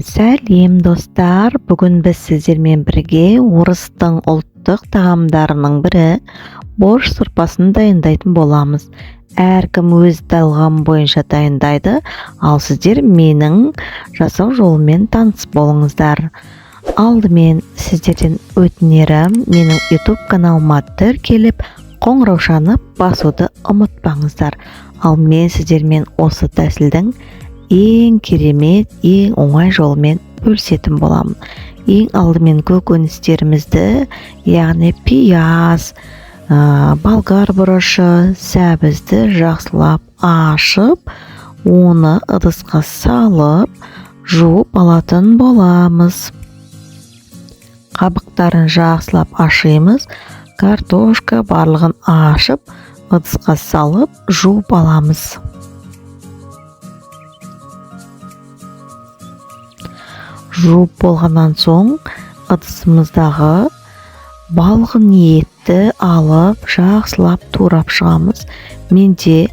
Сәлем достар, бүгін біз сіздермен бірге орыстың ұлттық тағамдарының бірі борщ сорпасын дайындайтын боламыз. Әркім өз талғамы бойынша дайындайды, ал сіздер менің жасау жолымен таныс болыңыздар. Алдымен сіздерден өтінерім, менің YouTube каналыма тіркеліп, қоңыраушаны басуды ұмытпаңыздар. Ал мен сіздермен осы тәсілдің ең керемет, ең оңай жолымен бөлісетін боламын. Ең алдымен көкөністерімізді, яғни пияз, болгар бұрышы, сәбізді жақсылап ашып, оны ыдысқа салып, жуып алатын боламыз. Қабықтарын жақсылап ашимыз, картошка барлығын ашып, ыдысқа салып, жуып аламыз. Жуып болғаннан соң ыдысымыздағы балғын етті алып, жақсылап турап шығамыз. Менде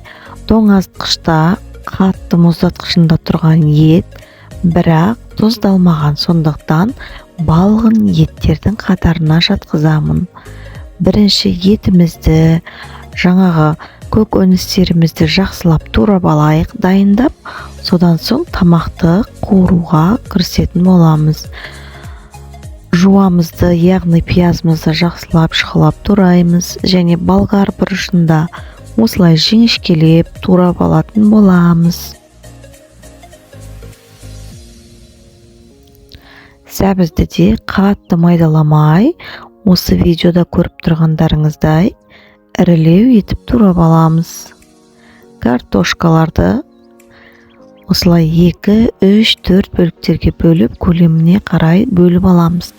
тоңазытқышта қатты мұздатқышында тұрған ет, бірақ тұздалмаған, сондықтан балғын еттердің қатарына жатқызамын. Бірінші етімізді, жаңағы көкөністерімізді жақсылап турап алайық, дайындап, содан соң тамақты қуыруға кірісетін боламыз. Жуамызды, яғни пиязымызды жақсылап шұқылап тураймыз, және болгар бұрышында осылай жіңішкелеп турап алатын боламыз. Сәбізді де қатты майдаламай, осы видеода көріп тұрғандарыңыздай ірілеу етіп турап аламыз. Картошкаларды осылай 2, 3, 4 бөліктерге бөліп, көлеміне қарай бөліп аламыз.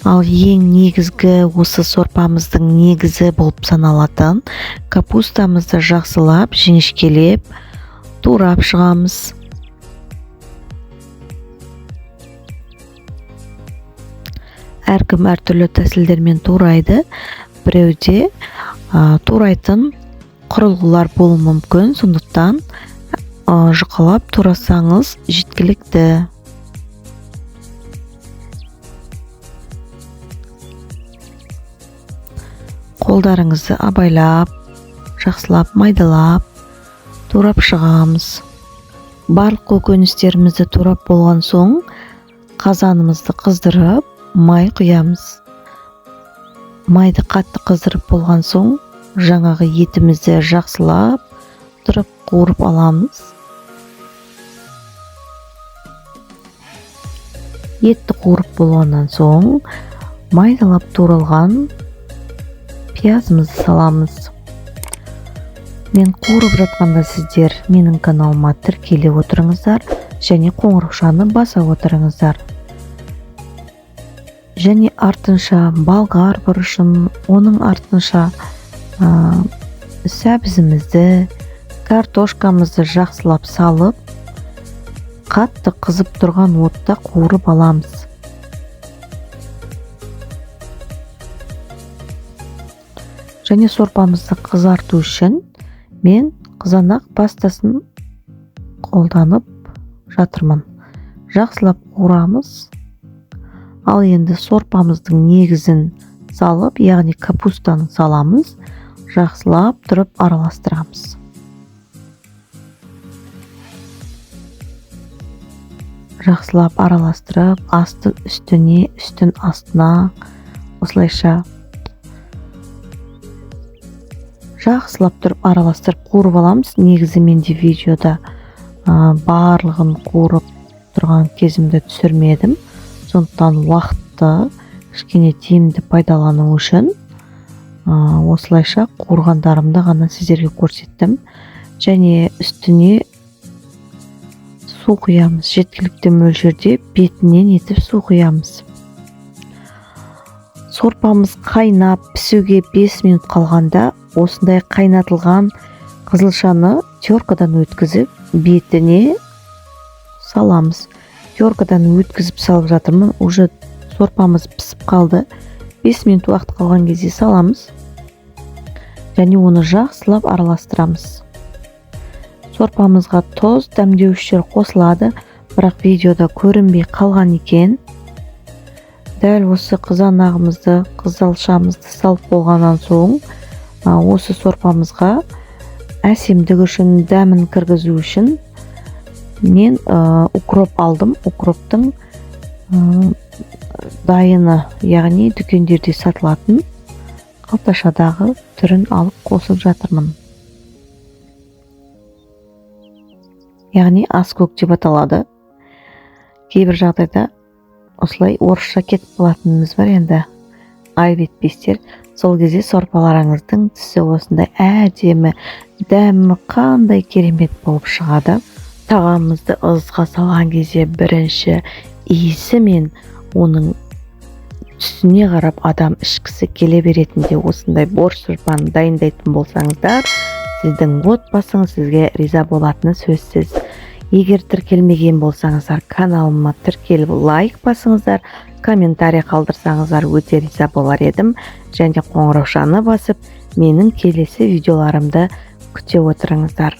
Ал ең негізгі осы сорпамыздың негізі болып саналатын капустамызды жақсылап, жіңішкелеп, турап шығамыз. Әркім әртүрлі тәсілдермен турайды. Біреуде турайтын құрылғылар болуы мүмкін, сондықтан жұқалап турасаңыз жеткілікті. Қолдарыңызды абайлап, жақсылап майдалап, турап шығамыз. Барлық көкөністерімізді турап болған соң, қазанымызды қыздырып, май құямыз. Майды қатты қыздырып болған соң, жаңағы етімізді жақсылап тұрып қуырып аламыз. Етті қуырып болғаннан соң, майдалап туралған пиязымызды саламыз. Мен қуырып жатқанда сіздер менің каналыма тіркеліп отырыңыздар, және қоңыраушаны баса отырыңыздар. Және артынша болгар бұрышын, оның артынша сәбізімізді, картошкамызды жақсылап салып, қатты қызып тұрған отта қуырып аламыз. Және сорпамызды қызарту үшін мен қызанақ пастасын қолданып жатырмын. Жақсылап қуырамыз. Ал енді сорпамыздың негізін салып, яғни капустаны саламыз, жақсылап тұрып араластырамыз. Жақсылап араластырып, астын үстіне, үстін астына, осылайша жақсылап тұрып араластырып қуырып аламыз. Негізі менде видеода барлығын қуырып тұрған кезімді түсірмедім. Сондықтан уақытты кішкене тиімді пайдалану үшін осылайша қуырғандарымды ғана сіздерге көрсеттім. Және үстіне су құямыз. Жеткілікті мөлшерде бетінен етіп су құямыз. Сорпамыз қайнап, пісуге 5 минут қалғанда осындай қайнатылған қызылшаны теркадан өткізіп, бетіне саламыз. Теркадан өткізіп салып жатырмын. Уже сорпамыз пісіп қалды. 5 минут уақыт қалған кезде саламыз. Және оны жақсылап араластырамыз. Сорпамызға тұз, дәмдеуіштер қосылады. бірақ видеода көрінбей қалған екен. Дәл осы қызанағымызды, қызылшамызды салып болғаннан соң, осы сорпамызға әсемдік үшін, дәмін кіргізу үшін мен укроп алдым. Укроптың дайыны, яғни дүкендерде сатылатын қалташадағы түрін алып қосып жатырмын. Яғни аскөк деп аталады. Кейбір жағдайда осылай орысша кетіп қалатынымыз бар, енді айып етпестер. Сол кезде сорпаларыңыздың түсі осындай әдемі, дәмі қандай керемет болып шығады. Тағамымызды ызға салған кезде бірінші иісі мен оның түсіне қарап адам ішкісі келе беретінде осындай борщ сорпаны дайындайтын болсаңыздар, сіздің отбасыңыз сізге риза болатыны сөзсіз. Егер тіркелмеген болсаңыздар, каналыма тіркеліп лайк басыңыздар, комментарий қалдырсаңыздар өте риза болар едім. Және қоңыраушаны басып, менің келесі видеоларымды күте отырыңыздар.